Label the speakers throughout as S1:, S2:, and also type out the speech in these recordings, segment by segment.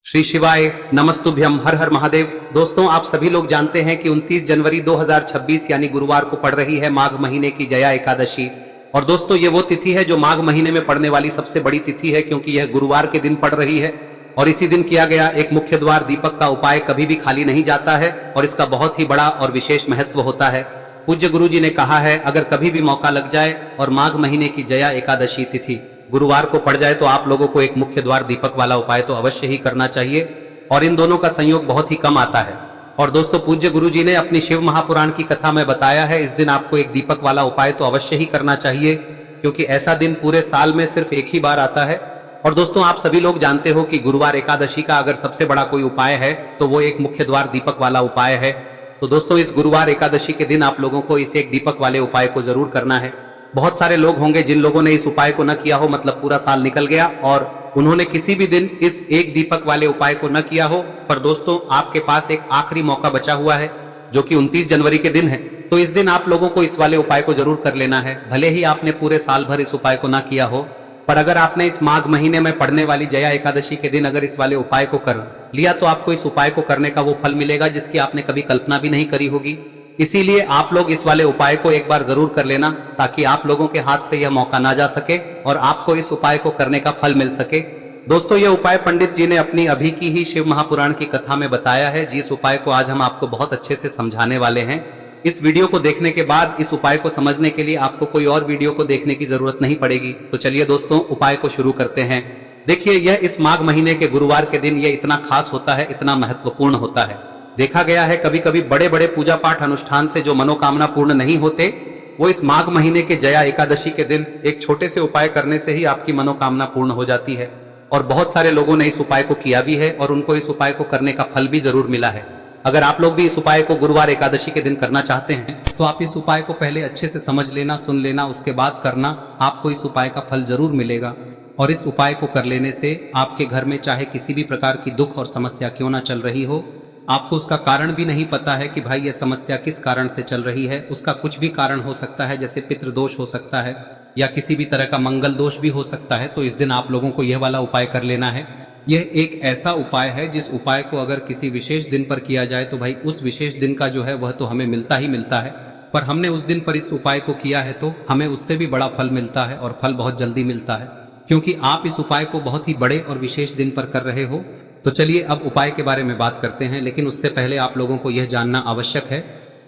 S1: श्री शिवाय नमस्तुभ्यम, हर हर महादेव। दोस्तों, आप सभी लोग जानते हैं कि 29 जनवरी 2026 यानी गुरुवार को पड़ रही है माघ महीने की जया एकादशी। और दोस्तों, ये वो तिथि है जो माघ महीने में पड़ने वाली सबसे बड़ी तिथि है, क्योंकि यह गुरुवार के दिन पड़ रही है। और इसी दिन किया गया एक मुख्य द्वार दीपक का उपाय कभी भी खाली नहीं जाता है और इसका बहुत ही बड़ा और विशेष महत्व होता है। पूज्य गुरु जी ने कहा है, अगर कभी भी मौका लग जाए और माघ महीने की जया एकादशी तिथि गुरुवार को पड़ जाए तो आप लोगों को एक मुख्य द्वार दीपक वाला उपाय तो अवश्य ही करना चाहिए। और इन दोनों का संयोग बहुत ही कम आता है। और दोस्तों, पूज्य गुरु जी ने अपनी शिव महापुराण की कथा में बताया है, इस दिन आपको एक दीपक वाला उपाय तो अवश्य ही करना चाहिए, क्योंकि ऐसा दिन पूरे साल में सिर्फ एक ही बार आता है। और दोस्तों, आप सभी लोग जानते हो कि गुरुवार एकादशी का अगर सबसे बड़ा कोई उपाय है तो वो एक मुख्य द्वार दीपक वाला उपाय है। तो दोस्तों, इस गुरुवार एकादशी के दिन आप लोगों को इस एक दीपक वाले उपाय को जरूर करना है। बहुत सारे लोग होंगे जिन लोगों ने इस उपाय को न किया हो, मतलब पूरा साल निकल गया और उन्होंने किसी भी दिन इस एक दीपक वाले उपाय को न किया हो। पर दोस्तों, आपके पास एक आखिरी मौका बचा हुआ है, जो कि 29 जनवरी के दिन है। तो इस दिन आप लोगों को इस वाले उपाय को जरूर कर लेना है। भले ही आपने पूरे साल भर इस उपाय को ना किया हो, पर अगर आपने इस माघ महीने में पड़ने वाली जया एकादशी के दिन अगर इस वाले उपाय को कर लिया तो आपको इस उपाय को करने का वो फल मिलेगा जिसकी आपने कभी कल्पना भी नहीं करी होगी। इसीलिए आप लोग इस वाले उपाय को एक बार जरूर कर लेना, ताकि आप लोगों के हाथ से यह मौका ना जा सके और आपको इस उपाय को करने का फल मिल सके। दोस्तों, यह उपाय पंडित जी ने अपनी अभी की ही शिव महापुराण की कथा में बताया है, जिस उपाय को आज हम आपको बहुत अच्छे से समझाने वाले हैं। इस वीडियो को देखने के बाद इस उपाय को समझने के लिए आपको कोई और वीडियो को देखने की जरूरत नहीं पड़ेगी। तो चलिए दोस्तों, उपाय को शुरू करते हैं। देखिए, यह इस माघ महीने के गुरुवार के दिन यह इतना खास होता है, इतना महत्वपूर्ण होता है। देखा गया है कभी कभी बड़े बड़े पूजा पाठ अनुष्ठान से जो मनोकामना पूर्ण नहीं होते, वो इस माघ महीने के जया एकादशी के दिन एक छोटे से उपाय करने से ही आपकी मनोकामना पूर्ण हो जाती है। और बहुत सारे लोगों ने इस उपाय को किया भी है और उनको इस उपाय को करने का फल भी जरूर मिला है। अगर आप लोग भी इस उपाय को गुरुवार एकादशी के दिन करना चाहते हैं तो आप इस उपाय को पहले अच्छे से समझ लेना, सुन लेना, उसके बाद करना। आपको इस उपाय का फल जरूर मिलेगा। और इस उपाय को कर लेने से आपके घर में चाहे किसी भी प्रकार की दुख और समस्या क्यों ना चल रही हो, आपको उसका कारण भी नहीं पता है कि भाई यह समस्या किस कारण से चल रही है, उसका कुछ भी कारण हो सकता है, जैसे पितृदोष हो सकता है या किसी भी तरह का मंगल दोष भी हो सकता है। तो इस दिन आप लोगों को यह वाला उपाय कर लेना है। यह एक ऐसा उपाय है जिस उपाय को अगर किसी विशेष दिन पर किया जाए तो भाई उस विशेष दिन का जो है वह तो हमें मिलता ही मिलता है। पर हमने उस दिन पर इस उपाय को किया है तो हमें उससे भी बड़ा फल मिलता है, और फल बहुत जल्दी मिलता है, क्योंकि आप इस उपाय को बहुत ही बड़े और विशेष दिन पर कर रहे हो। तो चलिए अब उपाय के बारे में बात करते हैं, लेकिन उससे पहले आप लोगों को यह जानना आवश्यक है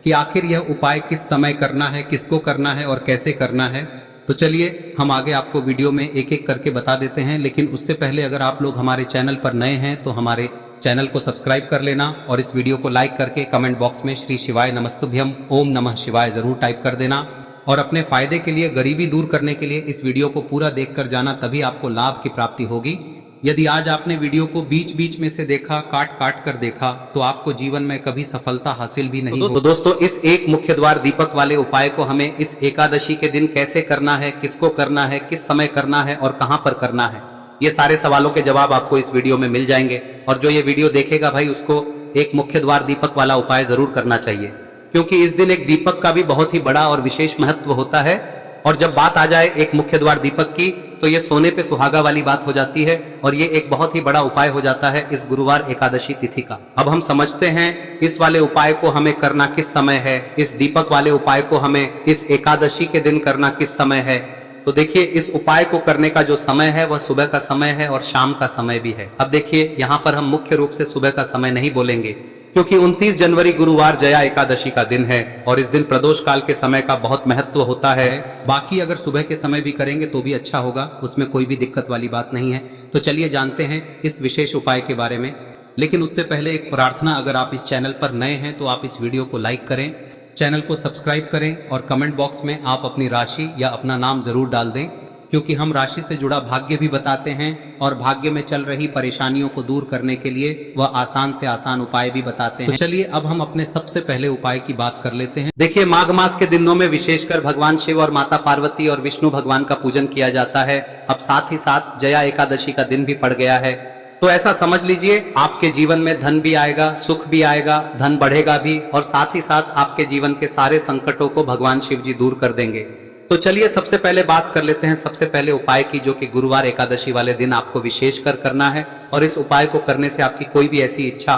S1: कि आखिर यह उपाय किस समय करना है, किसको करना है और कैसे करना है। तो चलिए हम आगे आपको वीडियो में एक एक करके बता देते हैं, लेकिन उससे पहले अगर आप लोग हमारे चैनल पर नए हैं तो हमारे चैनल को सब्सक्राइब कर लेना और इस वीडियो को लाइक करके कमेंट बॉक्स में श्री शिवाय नमस्तुभ्यम ओम नमः शिवाय जरूर टाइप कर देना। और अपने फायदे के लिए, गरीबी दूर करने के लिए इस वीडियो को पूरा देखकर जाना, तभी आपको लाभ की प्राप्ति होगी। यदि आज आपने वीडियो को बीच बीच में से देखा, काट काट कर देखा, तो आपको जीवन में कभी सफलता हासिल भी नहीं होगी। तो दोस्तों, इस एक मुख्य द्वार दीपक वाले उपाय को हमें इस एकादशी के दिन कैसे करना है, किसको करना है, किस समय करना है और कहां पर करना है, ये सारे सवालों के जवाब आपको इस वीडियो में मिल जाएंगे। और जो ये वीडियो देखेगा भाई, उसको एक मुख्य द्वार दीपक वाला उपाय जरूर करना चाहिए, क्योंकि इस दिन एक दीपक का भी बहुत ही बड़ा और विशेष महत्व होता है। और जब बात आ जाए एक मुख्य द्वार दीपक की, तो ये सोने पे सुहागा वाली बात हो जाती है और ये एक बहुत ही बड़ा उपाय हो जाता है इस गुरुवार एकादशी तिथि का। अब हम समझते हैं इस वाले उपाय को हमें करना किस समय है, इस दीपक वाले उपाय को हमें इस एकादशी के दिन करना किस समय है। तो देखिए, इस उपाय को करने का जो समय है वह सुबह का समय है और शाम का समय भी है। अब देखिए, यहाँ पर हम मुख्य रूप से सुबह का समय नहीं बोलेंगे, क्योंकि 29 जनवरी गुरुवार जया एकादशी का दिन है और इस दिन प्रदोष काल के समय का बहुत महत्व होता है। बाकी अगर सुबह के समय भी करेंगे तो भी अच्छा होगा, उसमें कोई भी दिक्कत वाली बात नहीं है। तो चलिए जानते हैं इस विशेष उपाय के बारे में। लेकिन उससे पहले एक प्रार्थना, अगर आप इस चैनल पर नए हैं तो आप इस वीडियो को लाइक करें, चैनल को सब्सक्राइब करें और कमेंट बॉक्स में आप अपनी राशि या अपना नाम जरूर डाल दें, क्योंकि हम राशि से जुड़ा भाग्य भी बताते हैं और भाग्य में चल रही परेशानियों को दूर करने के लिए वह आसान से आसान उपाय भी बताते हैं। तो चलिए अब हम अपने सबसे पहले उपाय की बात कर लेते हैं। देखिए, माघ मास के दिनों में विशेषकर भगवान शिव और माता पार्वती और विष्णु भगवान का पूजन किया जाता है। अब साथ ही साथ जया एकादशी का दिन भी पड़ गया है, तो ऐसा समझ लीजिए आपके जीवन में धन भी आएगा, सुख भी आएगा, धन बढ़ेगा भी, और साथ ही साथ आपके जीवन के सारे संकटों को भगवान शिव जी दूर कर देंगे। तो तो चलिए सबसे पहले बात कर लेते हैं सबसे पहले उपाय की, जो कि गुरुवार एकादशी वाले दिन आपको विशेषकर करना है। और इस उपाय को करने से आपकी कोई भी ऐसी इच्छा,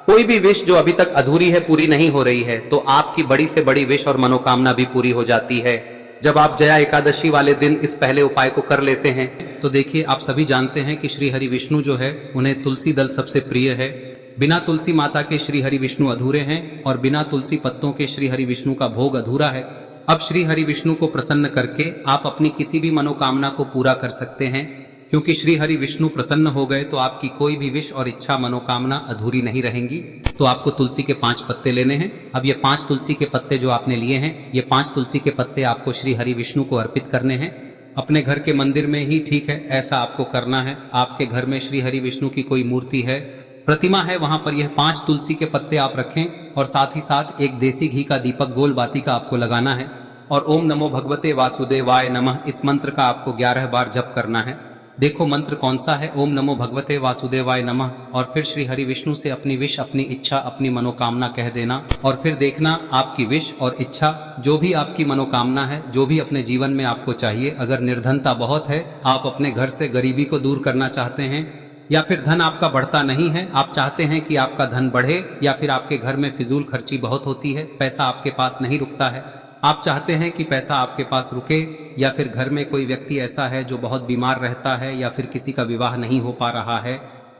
S1: कोई भी विश जो अभी तक अधूरी है, पूरी नहीं हो रही है, तो आपकी बड़ी से बड़ी विश और मनोकामना भी पूरी हो जाती है जब आप जया एकादशी वाले दिन इस पहले उपाय को कर लेते हैं। तो देखिए, आप सभी जानते हैं कि श्री हरि विष्णु जो है उन्हें तुलसी दल सबसे प्रिय है। बिना तुलसी माता के श्री हरि विष्णु अधूरे हैं और बिना तुलसी पत्तों के श्री हरि विष्णु का भोग अधूरा है। अब श्री हरि विष्णु को प्रसन्न करके आप अपनी किसी भी मनोकामना को पूरा कर सकते हैं, क्योंकि श्री हरि विष्णु प्रसन्न हो गए तो आपकी कोई भी विश और इच्छा मनोकामना अधूरी नहीं रहेंगी। तो आपको तुलसी के 5 पत्ते लेने हैं। अब ये 5 तुलसी के पत्ते जो आपने लिए हैं, ये 5 तुलसी के पत्ते आपको श्री हरि विष्णु को अर्पित करने हैं। अपने घर के मंदिर में ही ठीक है, ऐसा आपको करना है। आपके घर में श्री हरि विष्णु की कोई मूर्ति है, प्रतिमा है, वहां पर यह 5 तुलसी के पत्ते आप रखें और साथ ही साथ एक देसी घी का दीपक गोल बाती का आपको लगाना है। और ओम नमो भगवते वासुदेवाय नमः इस मंत्र का आपको 11 बार जप करना है। देखो मंत्र कौन सा है, ओम नमो भगवते वासुदेवाय नमः, और फिर श्री हरि विष्णु से अपनी विश, अपनी इच्छा, अपनी मनोकामना कह देना। और फिर देखना आपकी विश और इच्छा, जो भी आपकी मनोकामना है, जो भी अपने जीवन में आपको चाहिए। अगर निर्धनता बहुत है, आप अपने घर से गरीबी को दूर करना चाहते हैं, या फिर धन आपका बढ़ता नहीं है, आप चाहते हैं कि आपका धन बढ़े, या फिर आपके घर में फिजूल खर्ची बहुत होती है, पैसा आपके पास नहीं रुकता है, आप चाहते हैं कि पैसा आपके पास रुके, या फिर घर में कोई व्यक्ति ऐसा है जो बहुत बीमार रहता है, या फिर किसी का विवाह नहीं हो पा रहा है,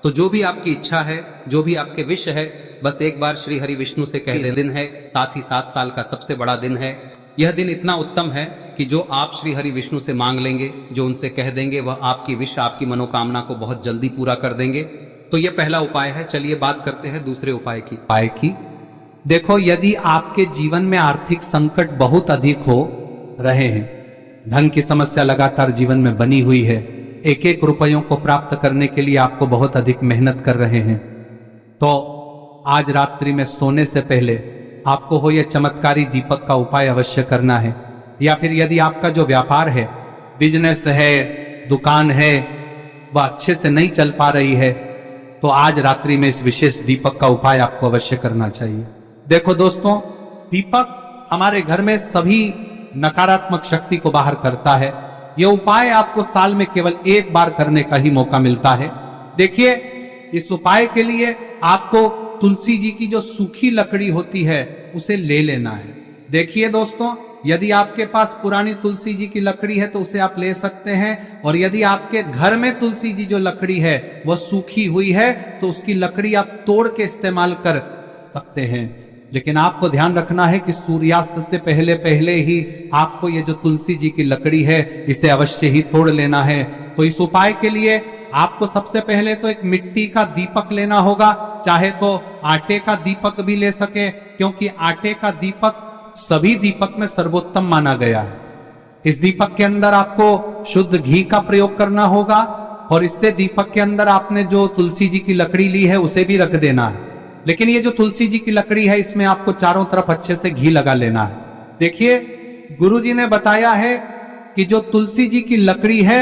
S1: तो जो भी आपकी इच्छा है, जो भी आपके विश है, बस एक बार श्री हरि विष्णु से कह दें। दिन है, साथ ही 7 साल का सबसे बड़ा दिन है। यह दिन इतना उत्तम है कि जो आप श्री हरि विष्णु से मांग लेंगे, जो उनसे कह देंगे, वह आपकी विश, आपकी मनोकामना को बहुत जल्दी पूरा कर देंगे। तो यह पहला उपाय है। चलिए बात करते हैं दूसरे उपाय की।
S2: देखो, यदि आपके जीवन में आर्थिक संकट बहुत अधिक हो रहे हैं, धन की समस्या लगातार जीवन में बनी हुई है, एक एक रुपयों को प्राप्त करने के लिए आपको बहुत अधिक मेहनत कर रहे हैं, तो आज रात्रि में सोने से पहले आपको हो यह चमत्कारी दीपक का उपाय अवश्य करना है। या फिर यदि आपका जो व्यापार है, बिजनेस है, दुकान है, वह अच्छे से नहीं चल पा रही है, तो आज रात्रि में इस विशेष दीपक का उपाय आपको अवश्य करना चाहिए। देखो दोस्तों, दीपक हमारे घर में सभी नकारात्मक शक्ति को बाहर करता है। यह उपाय आपको साल में केवल 1 बार करने का ही मौका मिलता है। देखिए, इस उपाय के लिए आपको तुलसी जी की जो सूखी लकड़ी होती है उसे ले लेना है। देखिए दोस्तों, यदि आपके पास पुरानी तुलसी जी की लकड़ी है तो उसे आप ले सकते हैं, और यदि आपके घर में तुलसी जी जो लकड़ी है वह सूखी हुई है तो उसकी लकड़ी आप तोड़ के इस्तेमाल कर सकते हैं। लेकिन आपको ध्यान रखना है कि सूर्यास्त से पहले पहले ही आपको ये जो तुलसी जी की लकड़ी है इसे अवश्य ही तोड़ लेना है। तो इस उपाय के लिए आपको सबसे पहले तो एक मिट्टी का दीपक लेना होगा, चाहे तो आटे का दीपक भी ले सके, क्योंकि आटे का दीपक सभी दीपक में सर्वोत्तम माना गया है। इस दीपक के अंदर आपको शुद्ध घी का प्रयोग करना होगा, और इससे दीपक के अंदर आपने जो तुलसी जी की लकड़ी ली है उसे भी रख देना है। लेकिन ये जो तुलसी जी की लकड़ी है, इसमें आपको चारों तरफ अच्छे से घी लगा लेना है। देखिए, गुरुजी ने बताया है कि जो तुलसी जी की लकड़ी है,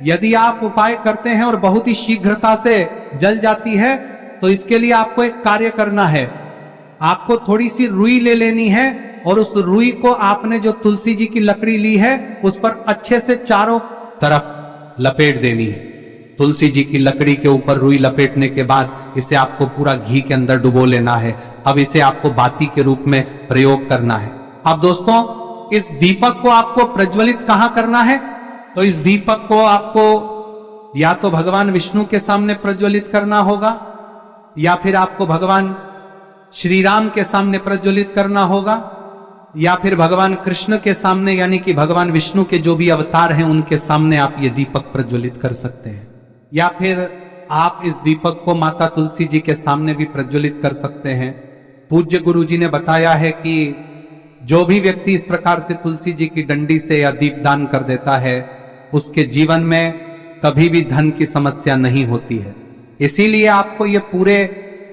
S2: यदि आप उपाय करते हैं और बहुत ही शीघ्रता से जल जाती है, तो इसके लिए आपको एक कार्य करना है। आपको थोड़ी सी रुई ले लेनी है, और उस रुई को आपने जो तुलसी जी की लकड़ी ली है उस पर अच्छे से चारों तरफ लपेट देनी है। तुलसी जी की लकड़ी के ऊपर रुई लपेटने के बाद इसे आपको पूरा घी के अंदर डुबो लेना है। अब इसे आपको बाती के रूप में प्रयोग करना है। अब दोस्तों, इस दीपक को आपको प्रज्वलित कहां करना है? तो इस दीपक को आपको या तो भगवान विष्णु के सामने प्रज्वलित करना होगा, या फिर आपको भगवान श्री राम के सामने प्रज्वलित करना होगा, या फिर भगवान कृष्ण के सामने, यानी कि भगवान विष्णु के जो भी अवतार हैं उनके सामने आप ये दीपक प्रज्वलित कर सकते हैं। या फिर आप इस दीपक को माता तुलसी जी के सामने भी प्रज्वलित कर सकते हैं। पूज्य गुरु जी ने बताया है कि जो भी व्यक्ति इस प्रकार से तुलसी जी की डंडी से या दीपदान कर देता है, उसके जीवन में कभी भी धन की समस्या नहीं होती है। इसीलिए आपको ये पूरे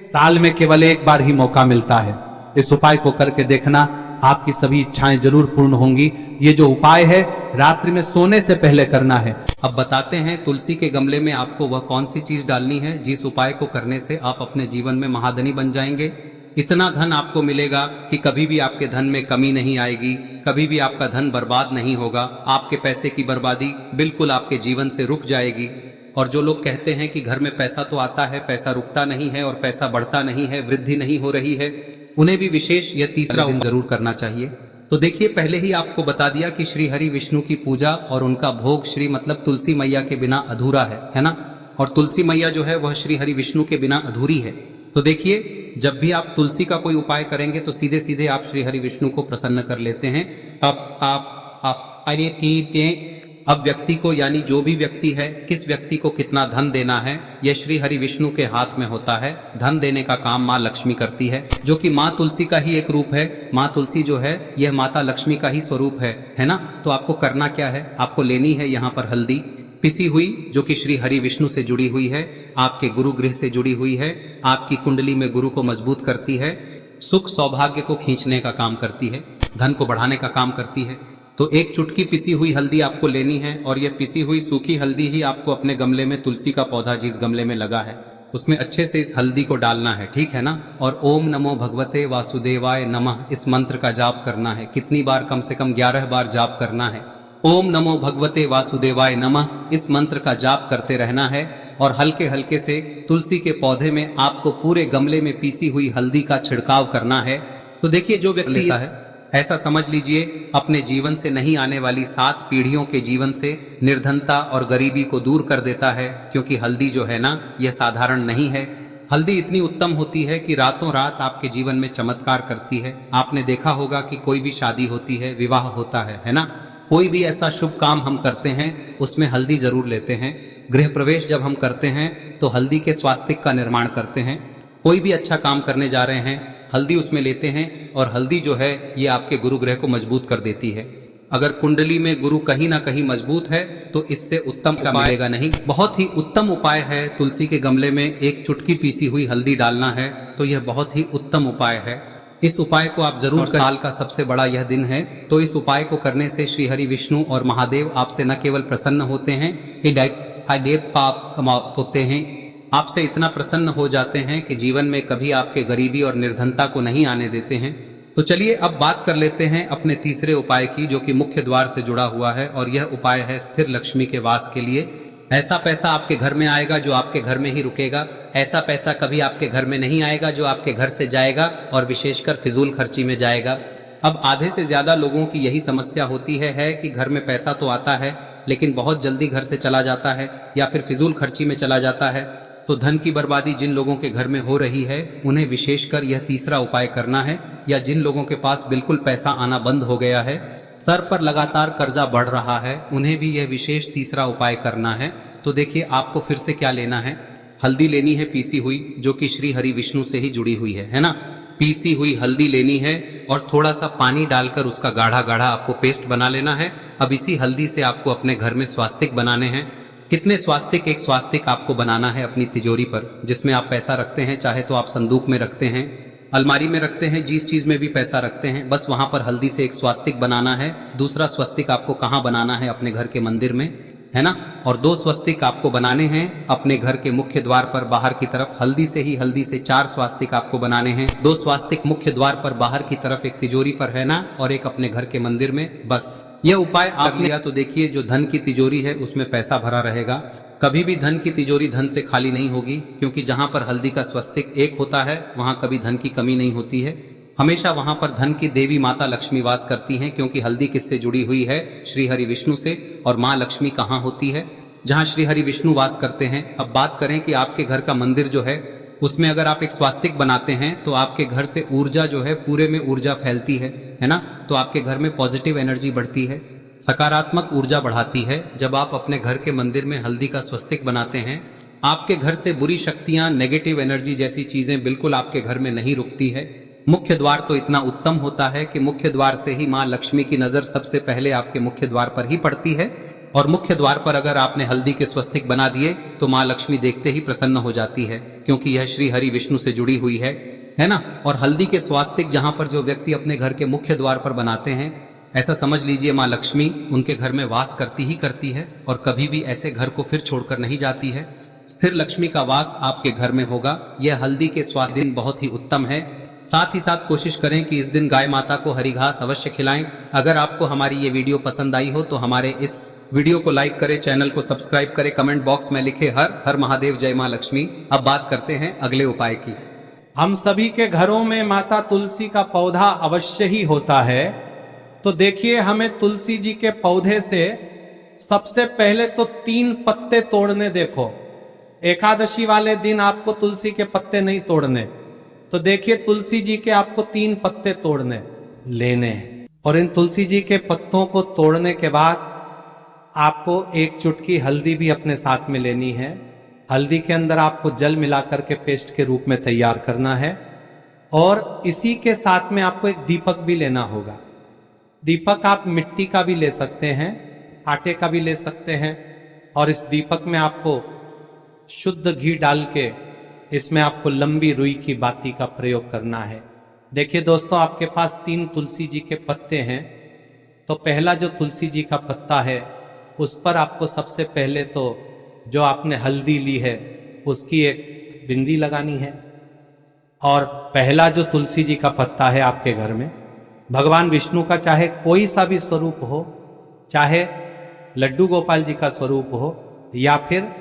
S2: साल में केवल 1 बार ही मौका मिलता है। इस उपाय को करके देखना, आपकी सभी इच्छाएं जरूर पूर्ण होंगी। ये जो उपाय है रात्रि में सोने से पहले करना है।
S1: अब बताते हैं तुलसी के गमले में आपको वह कौन सी चीज डालनी है जिस उपाय को करने से आप अपने जीवन में महाधनी बन जाएंगे। इतना धन आपको मिलेगा कि कभी भी आपके धन में कमी नहीं आएगी, कभी भी आपका धन बर्बाद नहीं होगा। आपके पैसे की बर्बादी बिल्कुल आपके जीवन से रुक जाएगी। और जो लोग कहते हैं कि घर में पैसा तो आता है, पैसा रुकता नहीं है और पैसा बढ़ता नहीं है, वृद्धि नहीं हो रही है, उन्हें भी विशेष यह तीसरा दिन जरूर करना चाहिए। तो देखिए, पहले ही आपको बता दिया कि श्री हरि विष्णु की पूजा और उनका भोग श्री मतलब तुलसी मैया के बिना अधूरा है ना। और तुलसी मैया जो है वह श्री हरि विष्णु के बिना अधूरी है। तो देखिए, जब भी आप तुलसी का कोई उपाय करेंगे तो सीधे सीधे आप श्री हरि विष्णु को प्रसन्न कर लेते हैं। अब व्यक्ति को, यानी जो भी व्यक्ति है, किस व्यक्ति को कितना धन देना है, यह श्री हरि विष्णु के हाथ में होता है। धन देने का काम माँ लक्ष्मी करती है, जो कि माँ तुलसी का ही एक रूप है। माँ तुलसी जो है यह माता लक्ष्मी का ही स्वरूप है ना। तो आपको करना क्या है, आपको लेनी है यहाँ पर हल्दी पिसी हुई, जो कि श्री हरि विष्णु से जुड़ी हुई है, आपके गुरु गृह से जुड़ी हुई है, आपकी कुंडली में गुरु को मजबूत करती है, सुख सौभाग्य को खींचने का काम करती है, धन को बढ़ाने का काम करती है। तो एक चुटकी पिसी हुई हल्दी आपको लेनी है और यह पिसी हुई सूखी हल्दी ही आपको अपने गमले में, तुलसी का पौधा जिस गमले में लगा है उसमें अच्छे से इस हल्दी को डालना है, ठीक है ना। और ओम नमो भगवते वासुदेवाय नमः इस मंत्र का जाप करना है। कितनी बार? कम से कम 11 बार जाप करना है। ओम नमो भगवते वासुदेवाय नमः इस मंत्र का जाप करते रहना है और हल्के हल्के से तुलसी के पौधे में आपको पूरे गमले में पीसी हुई हल्दी का छिड़काव करना है। तो देखिए, जो व्यक्ति लेता है, ऐसा समझ लीजिए अपने जीवन से नहीं आने वाली 7 पीढ़ियों के जीवन से निर्धनता और गरीबी को दूर कर देता है। क्योंकि हल्दी जो है ना, यह साधारण नहीं है। हल्दी इतनी उत्तम होती है कि रातों रात आपके जीवन में चमत्कार करती है। आपने देखा होगा कि कोई भी शादी होती है, विवाह होता है ना, कोई भी ऐसा शुभ काम हम करते हैं उसमें हल्दी जरूर लेते हैं। गृह प्रवेश जब हम करते हैं तो हल्दी के स्वास्तिक का निर्माण करते हैं। कोई भी अच्छा काम करने जा रहे हैं, हल्दी उसमें लेते हैं और हल्दी जो है ये आपके गुरु ग्रह को मजबूत कर देती है। अगर कुंडली में गुरु कहीं ना कहीं मजबूत है तो इससे उत्तम का मिलेगा नहीं। बहुत ही उत्तम उपाय है, तुलसी के गमले में एक चुटकी पीसी हुई हल्दी डालना है, तो यह बहुत ही उत्तम उपाय है। इस उपाय को आप जरूर, साल का सबसे बड़ा यह दिन है, तो इस उपाय को करने से श्री हरि विष्णु और महादेव आपसे न केवल प्रसन्न होते हैं, होते हैं, आपसे इतना प्रसन्न हो जाते हैं कि जीवन में कभी आपके गरीबी और निर्धनता को नहीं आने देते हैं। तो चलिए अब बात कर लेते हैं अपने तीसरे उपाय की, जो कि मुख्य द्वार से जुड़ा हुआ है। और यह उपाय है स्थिर लक्ष्मी के वास के लिए। ऐसा पैसा आपके घर में आएगा जो आपके घर में ही रुकेगा। ऐसा पैसा कभी आपके घर में नहीं आएगा जो आपके घर से जाएगा और विशेषकर फिजूल खर्ची में जाएगा। अब आधे से ज्यादा लोगों की यही समस्या होती है कि घर में पैसा तो आता है लेकिन बहुत जल्दी घर से चला जाता है या फिर फिजूल खर्ची में चला जाता है। तो धन की बर्बादी जिन लोगों के घर में हो रही है उन्हें विशेषकर यह तीसरा उपाय करना है। या जिन लोगों के पास बिल्कुल पैसा आना बंद हो गया है, सर पर लगातार कर्जा बढ़ रहा है, उन्हें भी यह विशेष तीसरा उपाय करना है। तो देखिए, आपको फिर से क्या लेना है, हल्दी लेनी है पीसी हुई, जो कि श्री हरि विष्णु से ही जुड़ी हुई है ना। पीसी हुई हल्दी लेनी है और थोड़ा सा पानी डालकर उसका गाढ़ा गाढ़ा आपको पेस्ट बना लेना है। अब इसी हल्दी से आपको अपने घर में स्वास्तिक बनाने हैं। कितने स्वास्तिक? एक स्वास्तिक आपको बनाना है अपनी तिजोरी पर, जिसमें आप पैसा रखते हैं। चाहे तो आप संदूक में रखते हैं, अलमारी में रखते हैं, जिस चीज में भी पैसा रखते हैं, बस वहां पर हल्दी से एक स्वास्तिक बनाना है। दूसरा स्वस्तिक आपको कहाँ बनाना है? अपने घर के मंदिर में, है ना। और 2 स्वस्तिक आपको बनाने हैं अपने घर के मुख्य द्वार पर बाहर की तरफ। हल्दी से 4 स्वास्तिक आपको बनाने हैं। 2 स्वास्तिक मुख्य द्वार पर बाहर की तरफ, एक तिजोरी पर, है ना, और एक अपने घर के मंदिर में। बस यह उपाय आप लिया तो देखिए, जो धन की तिजोरी है उसमें पैसा भरा रहेगा। कभी भी धन की तिजोरी धन से खाली नहीं होगी, क्योंकि जहां पर हल्दी का स्वस्तिक एक होता है वहां कभी धन की कमी नहीं होती है। हमेशा वहां पर धन की देवी माता लक्ष्मी वास करती हैं, क्योंकि हल्दी किससे जुड़ी हुई है? श्री हरि विष्णु से। और माँ लक्ष्मी कहाँ होती है? जहाँ श्री हरि विष्णु वास करते हैं। अब बात करें कि आपके घर का मंदिर जो है उसमें अगर आप एक स्वास्तिक बनाते हैं तो आपके घर से ऊर्जा जो है, पूरे में ऊर्जा फैलती है ना। तो आपके घर में पॉजिटिव एनर्जी बढ़ती है, सकारात्मक ऊर्जा बढ़ाती है। जब आप अपने घर के मंदिर में हल्दी का स्वस्तिक बनाते हैं, आपके घर से बुरी शक्तियां, नेगेटिव एनर्जी जैसी चीजें बिल्कुल आपके घर में नहीं रुकती है। मुख्य द्वार तो इतना उत्तम होता है कि मुख्य द्वार से ही माँ लक्ष्मी की नजर सबसे पहले आपके मुख्य द्वार पर ही पड़ती है। और मुख्य द्वार पर अगर आपने हल्दी के स्वस्तिक बना दिए तो माँ लक्ष्मी देखते ही प्रसन्न हो जाती है, क्योंकि यह श्री हरि विष्णु से जुड़ी हुई है ना। और हल्दी के स्वास्तिक जहां पर जो व्यक्ति अपने घर के मुख्य द्वार पर बनाते हैं, ऐसा समझ लीजिए माँ लक्ष्मी उनके घर में वास करती ही करती है और कभी भी ऐसे घर को फिर छोड़कर नहीं जाती है। स्थिर लक्ष्मी का वास आपके घर में होगा। यह हल्दी के स्वास्तिक बहुत ही उत्तम है। साथ ही साथ कोशिश करें कि इस दिन गाय माता को हरी घास अवश्य खिलाएं। अगर आपको हमारी ये वीडियो पसंद आई हो तो हमारे इस वीडियो को लाइक करें, चैनल को सब्सक्राइब करें, कमेंट बॉक्स में लिखे हर हर महादेव, जय मां लक्ष्मी। अब बात करते हैं अगले उपाय की।
S2: हम सभी के घरों में माता तुलसी का पौधा अवश्य ही होता है। तो देखिए, हमें तुलसी जी के पौधे से सबसे पहले तो 3 पत्ते तोड़ने। देखो, एकादशी वाले दिन आपको तुलसी के पत्ते नहीं तोड़ने। तो देखिए, तुलसी जी के आपको 3 पत्ते तोड़ने लेने हैं। और इन तुलसी जी के पत्तों को तोड़ने के बाद आपको 1 चुटकी हल्दी भी अपने साथ में लेनी है। हल्दी के अंदर आपको जल मिलाकर के पेस्ट के रूप में तैयार करना है। और इसी के साथ में आपको एक दीपक भी लेना होगा। दीपक आप मिट्टी का भी ले सकते हैं, आटे का भी ले सकते हैं। और इस दीपक में आपको शुद्ध घी डाल के इसमें आपको लंबी रुई की बाती का प्रयोग करना है। देखिए दोस्तों, आपके पास 3 तुलसी जी के पत्ते हैं। तो पहला जो तुलसी जी का पत्ता है उस पर आपको सबसे पहले तो जो आपने हल्दी ली है उसकी एक बिंदी लगानी है। और पहला जो तुलसी जी का पत्ता है आपके घर में, भगवान विष्णु का चाहे कोई सा भी स्वरूप हो, चाहे लड्डू गोपाल जी का स्वरूप हो, या फिर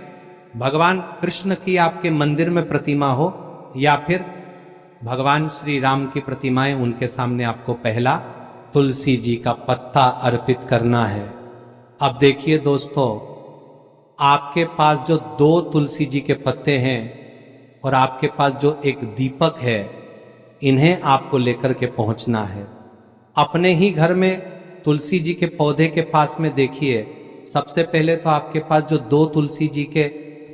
S2: भगवान कृष्ण की आपके मंदिर में प्रतिमा हो, या फिर भगवान श्री राम की प्रतिमाएं, उनके सामने आपको पहला तुलसी जी का पत्ता अर्पित करना है। अब देखिए दोस्तों, आपके पास जो 2 तुलसी जी के पत्ते हैं और आपके पास जो एक दीपक है, इन्हें आपको लेकर के पहुंचना है। अपने ही घर में तुलसी जी के पौधे के पास में देखिए, सबसे पहले तो आपके पास जो 2 तुलसी जी के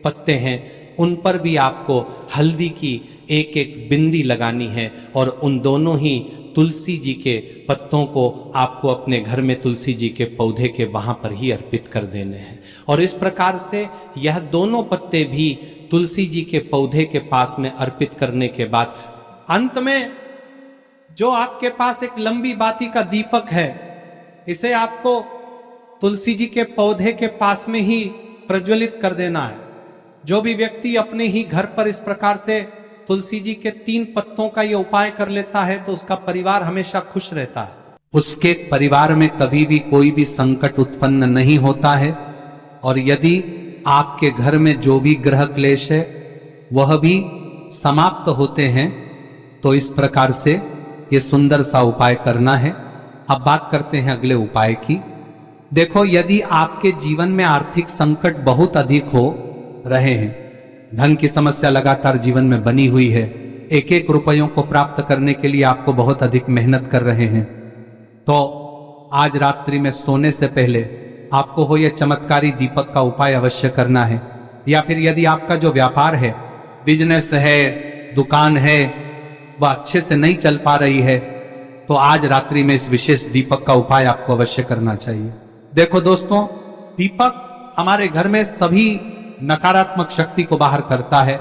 S2: पत्ते हैं उन पर भी आपको हल्दी की एक एक बिंदी लगानी है। और उन दोनों ही तुलसी जी के पत्तों को आपको अपने घर में तुलसी जी के पौधे के वहां पर ही अर्पित कर देने हैं। और इस प्रकार से यह दोनों पत्ते भी तुलसी जी के पौधे के पास में अर्पित करने के बाद अंत में जो आपके पास एक लंबी बाती का दीपक है, इसे आपको तुलसी जी के पौधे के पास में ही प्रज्वलित कर देना है। जो भी व्यक्ति अपने ही घर पर इस प्रकार से तुलसी जी के 3 पत्तों का ये उपाय कर लेता है तो उसका परिवार हमेशा खुश रहता है। उसके परिवार में कभी भी कोई भी संकट उत्पन्न नहीं होता है। और यदि आपके घर में जो भी ग्रह क्लेश है वह भी समाप्त होते हैं। तो इस प्रकार से ये सुंदर सा उपाय करना है। अब बात करते हैं अगले उपाय की। देखो, यदि आपके जीवन में आर्थिक संकट बहुत अधिक हो रहे हैं, धन की समस्या लगातार जीवन में बनी हुई है, एक एक रुपयों को प्राप्त करने के लिए आपको बहुत अधिक मेहनत कर रहे हैं, तो आज रात्रि में सोने से पहले आपको हो यह चमत्कारी दीपक का उपाय अवश्य करना है। या फिर यदि आपका जो व्यापार है, बिजनेस है, दुकान है, वह अच्छे से नहीं चल पा रही है, तो आज रात्रि में इस विशेष दीपक का उपाय आपको अवश्य करना चाहिए। देखो दोस्तों, दीपक हमारे घर में सभी नकारात्मक शक्ति को बाहर करता है।